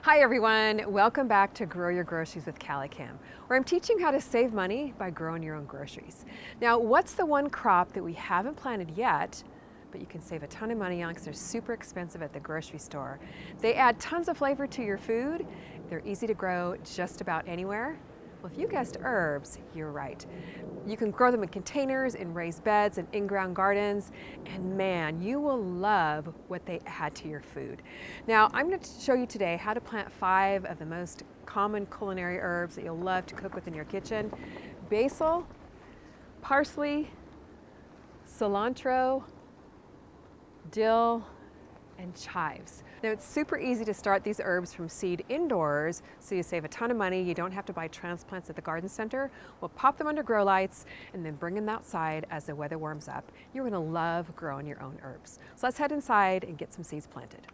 Hi everyone, welcome back to Grow Your Groceries with CALIKIM, where I'm teaching how to save money by growing your own groceries. Now, what's the one crop that we haven't planted yet, but you can save a ton of money on because they're super expensive at the grocery store? They add tons of flavor to your food. They're easy to grow just about anywhere. Well, if you guessed herbs, you're right. You can grow them in containers, in raised beds, and in-ground gardens, and man, you will love what they add to your food. Now, I'm going to show you today how to plant 5 of the most common culinary herbs that you'll love to cook with in your kitchen. Basil, parsley, cilantro, dill, and chives. Now it's super easy to start these herbs from seed indoors, so you save a ton of money. You don't have to buy transplants at the garden center. We'll pop them under grow lights and then bring them outside as the weather warms up. You're gonna love growing your own herbs. So let's head inside and get some seeds planted.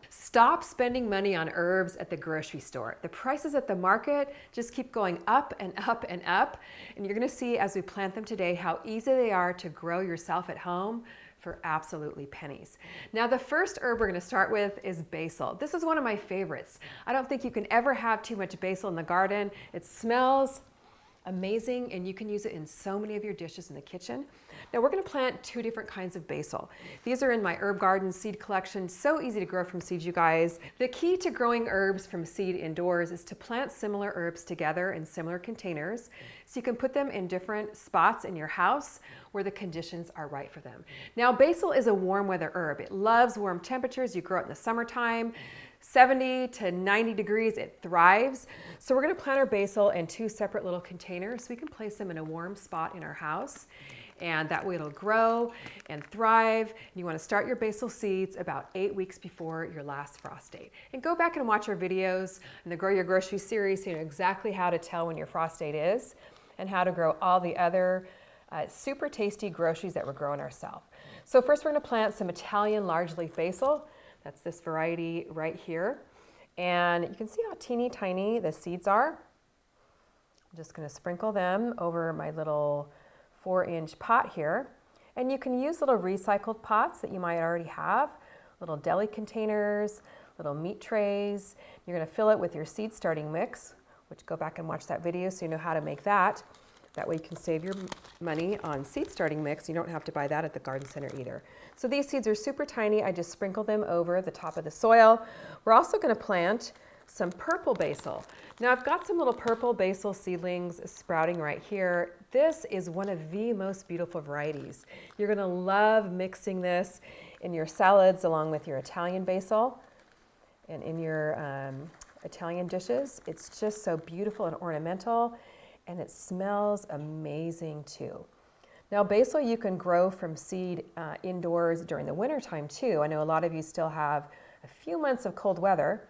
Stop spending money on herbs at the grocery store. The prices at the market just keep going up and up and up. And you're gonna see as we plant them today how easy they are to grow yourself at home for absolutely pennies. Now the first herb we're gonna start with is basil. This is one of my favorites. I don't think you can ever have too much basil in the garden. It smells amazing and you can use it in so many of your dishes in the kitchen. Now we're gonna plant 2 different kinds of basil. These are in my herb garden seed collection. So easy to grow from seeds, you guys. The key to growing herbs from seed indoors is to plant similar herbs together in similar containers so you can put them in different spots in your house where the conditions are right for them. Now basil is a warm weather herb. It loves warm temperatures. You grow it in the summertime. 70 to 90 degrees, it thrives. So we're gonna plant our basil in 2 separate little containers so we can place them in a warm spot in our house. And that way it'll grow and thrive. And you wanna start your basil seeds about 8 weeks before your last frost date. And go back and watch our videos in the Grow Your Grocery series so you know exactly how to tell when your frost date is and how to grow all the other super tasty groceries that we're growing ourselves. So first we're gonna plant some Italian large leaf basil. That's this variety right here. And you can see how teeny tiny the seeds are. I'm just gonna sprinkle them over my little 4-inch pot here. And you can use little recycled pots that you might already have, little deli containers, little meat trays. You're gonna fill it with your seed starting mix, which go back and watch that video so you know how to make that. That way you can save your money on seed starting mix. You don't have to buy that at the garden center either. So these seeds are super tiny. I just sprinkle them over the top of the soil. We're also gonna plant some purple basil. Now I've got some little purple basil seedlings sprouting right here. This is one of the most beautiful varieties. You're gonna love mixing this in your salads along with your Italian basil and in your Italian dishes. It's just so beautiful and ornamental. And it smells amazing too. Now basil you can grow from seed indoors during the winter time too. I know a lot of you still have a few months of cold weather,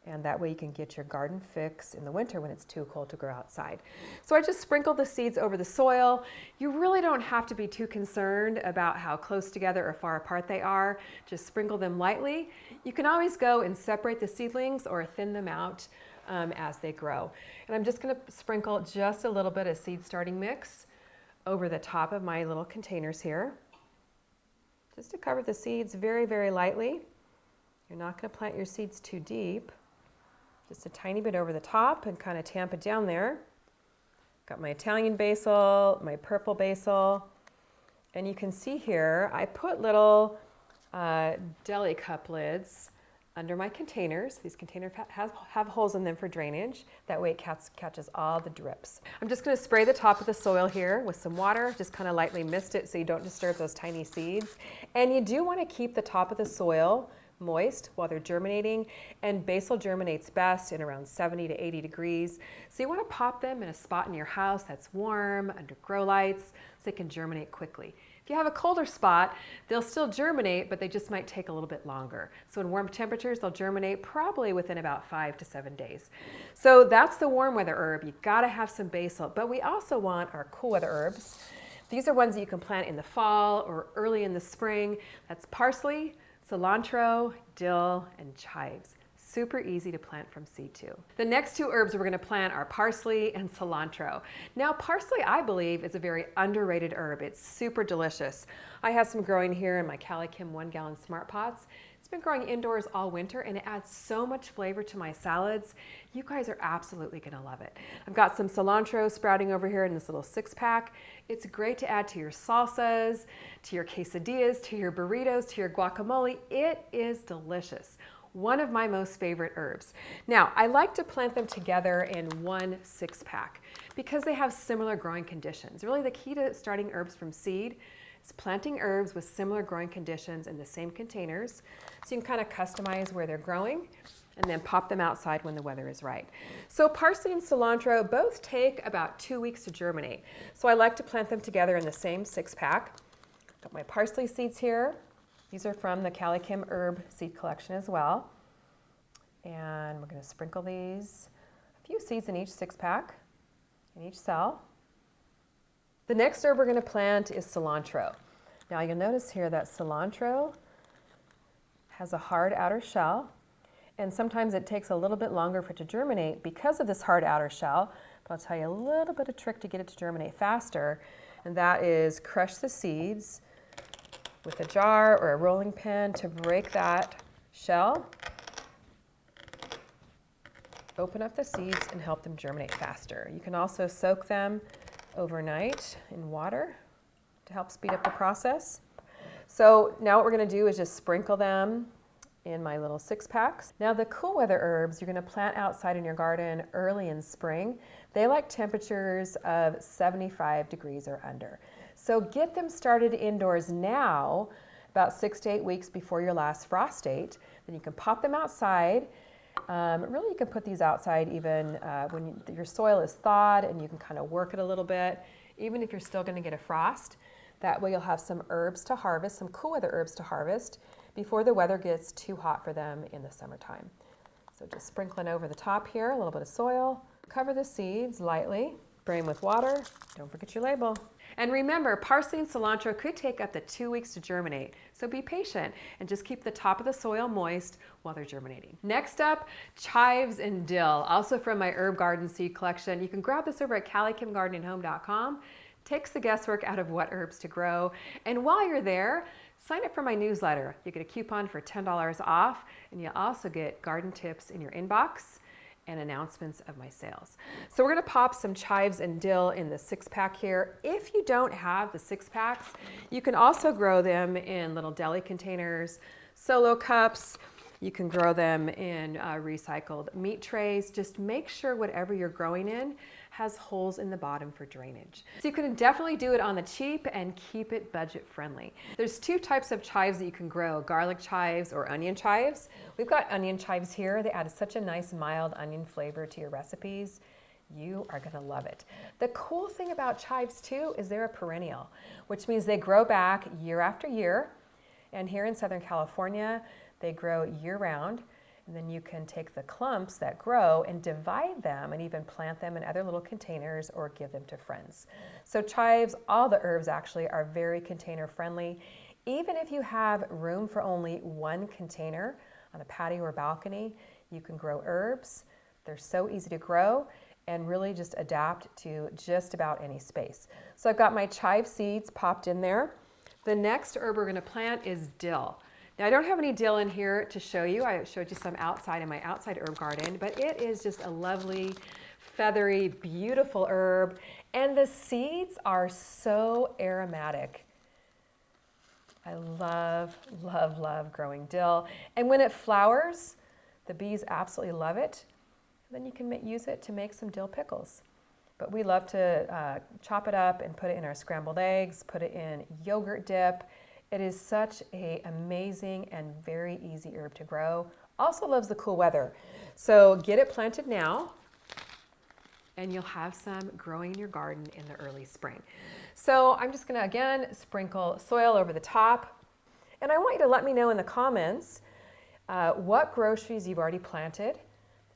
and that way you can get your garden fix in the winter when it's too cold to grow outside. So I just sprinkled the seeds over the soil. You really don't have to be too concerned about how close together or far apart they are. Just sprinkle them lightly. You can always go and separate the seedlings or thin them out as they grow. And I'm just gonna sprinkle just a little bit of seed starting mix over the top of my little containers here, just to cover the seeds very, very lightly. You're not gonna plant your seeds too deep, just a tiny bit over the top and kind of tamp it down there. Got my Italian basil, my purple basil, and you can see here, I put little deli cup lids under my containers. These containers have holes in them for drainage. That way it catches all the drips. I'm just gonna spray the top of the soil here with some water, just kind of lightly mist it so you don't disturb those tiny seeds. And you do wanna keep the top of the soil moist while they're germinating, and basil germinates best in around 70 to 80 degrees. So you wanna pop them in a spot in your house that's warm, under grow lights, so they can germinate quickly. If you have a colder spot, they'll still germinate, but they just might take a little bit longer. So in warm temperatures, they'll germinate probably within about 5 to 7 days. So that's the warm weather herb. You gotta have some basil, but we also want our cool weather herbs. These are ones that you can plant in the fall or early in the spring. That's parsley, cilantro, dill, and chives. Super easy to plant from seed too. The next 2 herbs we're gonna plant are parsley and cilantro. Now parsley, I believe, is a very underrated herb. It's super delicious. I have some growing here in my CALIKIM 1-gallon smart pots. It's been growing indoors all winter and it adds so much flavor to my salads. You guys are absolutely gonna love it. I've got some cilantro sprouting over here in this little 6-pack. It's great to add to your salsas, to your quesadillas, to your burritos, to your guacamole. It is delicious. One of my most favorite herbs. Now, I like to plant them together in one 6-pack because they have similar growing conditions. Really, the key to starting herbs from seed is planting herbs with similar growing conditions in the same containers, so you can kind of customize where they're growing and then pop them outside when the weather is right. So parsley and cilantro both take about 2 weeks to germinate. So I like to plant them together in the same 6-pack. Got my parsley seeds here. These are from the CALIKIM herb seed collection as well. And we're going to sprinkle these, a few seeds in each 6-pack, in each cell. The next herb we're going to plant is cilantro. Now you'll notice here that cilantro has a hard outer shell, and sometimes it takes a little bit longer for it to germinate because of this hard outer shell. But I'll tell you a little bit of trick to get it to germinate faster, and that is crush the seeds with a jar or a rolling pin to break that shell. Open up the seeds and help them germinate faster. You can also soak them overnight in water to help speed up the process. So now what we're going to do is just sprinkle them in my little 6-packs. Now the cool weather herbs you're going to plant outside in your garden early in spring. They like temperatures of 75 degrees or under. So get them started indoors now, about 6 to 8 weeks before your last frost date. Then you can pop them outside. Really, you can put these outside even when your soil is thawed, and you can kind of work it a little bit, even if you're still going to get a frost. That way you'll have some herbs to harvest, some cool weather herbs to harvest before the weather gets too hot for them in the summertime. So just sprinkling over the top here, a little bit of soil. Cover the seeds lightly, spray them with water. Don't forget your label. And remember, parsley and cilantro could take up to 2 weeks to germinate, so be patient and just keep the top of the soil moist while they're germinating. Next up, chives and dill, also from my herb garden seed collection. You can grab this over at CALIKIM'S Takes the guesswork out of what herbs to grow. And while you're there, sign up for my newsletter. You get a coupon for $10 off, and you also get garden tips in your inbox and announcements of my sales. So we're gonna pop some chives and dill in the 6-pack here. If you don't have the 6-packs, you can also grow them in little deli containers, solo cups. You can grow them in recycled meat trays. Just make sure whatever you're growing in has holes in the bottom for drainage. So you can definitely do it on the cheap and keep it budget friendly. There's 2 types of chives that you can grow, garlic chives or onion chives. We've got onion chives here. They add such a nice mild onion flavor to your recipes. You are gonna love it. The cool thing about chives too is they're a perennial, which means they grow back year after year. And here in Southern California, they grow year round. And then you can take the clumps that grow and divide them and even plant them in other little containers or give them to friends. So chives, all the herbs actually, are very container friendly. Even if you have room for only 1 container on a patio or balcony, you can grow herbs. They're so easy to grow and really just adapt to just about any space. So I've got my chive seeds popped in there. The next herb we're gonna plant is dill. Now I don't have any dill in here to show you. I showed you some outside in my outside herb garden, but it is just a lovely, feathery, beautiful herb. And the seeds are so aromatic. I love, love, love growing dill. And when it flowers, the bees absolutely love it. And then you can use it to make some dill pickles. But we love to chop it up and put it in our scrambled eggs, put it in yogurt dip. It is such an amazing and very easy herb to grow. Also loves the cool weather. So get it planted now, and you'll have some growing in your garden in the early spring. So I'm just gonna, again, sprinkle soil over the top. And I want you to let me know in the comments what groceries you've already planted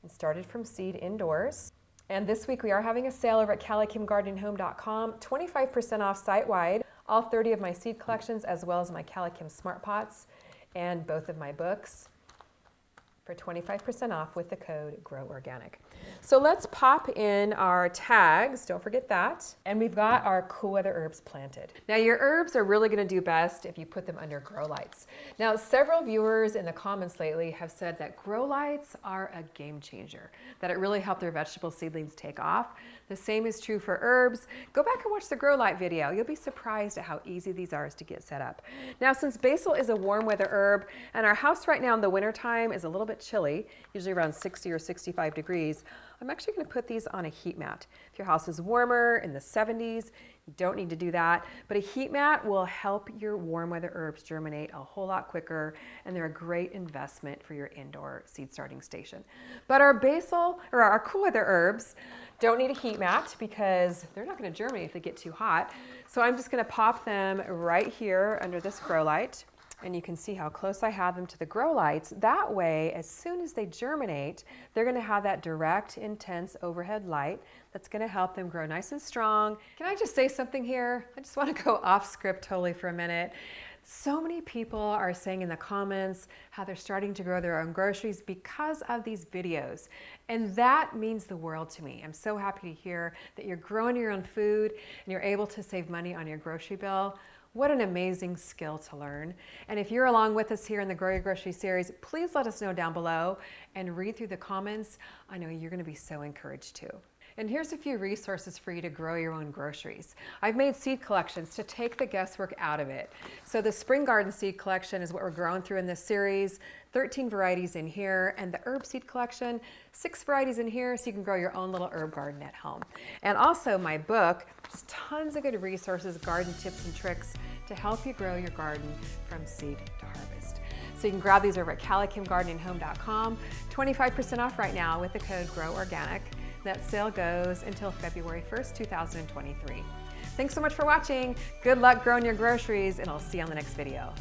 and started from seed indoors. And this week we are having a sale over at CALIKIM'S, 25% off site-wide. All 30 of my seed collections, as well as my CALIKIM'S Smart Pots and both of my books. for 25% off with the code GROWORGANIC. So let's pop in our tags, don't forget that. And we've got our cool weather herbs planted. Now your herbs are really gonna do best if you put them under grow lights. Now several viewers in the comments lately have said that grow lights are a game changer, that it really helped their vegetable seedlings take off. The same is true for herbs. Go back and watch the grow light video. You'll be surprised at how easy these are to get set up. Now since basil is a warm weather herb and our house right now in the winter time is a little bit chilly, usually around 60 or 65 degrees, I'm actually going to put these on a heat mat. If your house is warmer in the 70s, you don't need to do that, but a heat mat will help your warm weather herbs germinate a whole lot quicker, and they're a great investment for your indoor seed starting station. But our basil, or our cool weather herbs, don't need a heat mat because they're not going to germinate if they get too hot. So I'm just going to pop them right here under this grow light. And you can see how close I have them to the grow lights. That way, as soon as they germinate, they're gonna have that direct, intense overhead light that's gonna help them grow nice and strong. Can I just say something here? I just wanna go off script totally for a minute. So many people are saying in the comments how they're starting to grow their own groceries because of these videos. And that means the world to me. I'm so happy to hear that you're growing your own food and you're able to save money on your grocery bill. What an amazing skill to learn. And if you're along with us here in the Grow Your Grocery series, please let us know down below and read through the comments. I know you're gonna be so encouraged too. And here's a few resources for you to grow your own groceries. I've made seed collections to take the guesswork out of it. So the Spring Garden seed collection is what we're growing through in this series. 13 varieties in here, and the herb seed collection, 6 varieties in here, so you can grow your own little herb garden at home. And also my book, just tons of good resources, garden tips and tricks to help you grow your garden from seed to harvest. So you can grab these over at CALIKIM'S.com, 25% off right now with the code GROWORGANIC. That sale goes until February 1st, 2023. Thanks so much for watching. Good luck growing your groceries, and I'll see you on the next video.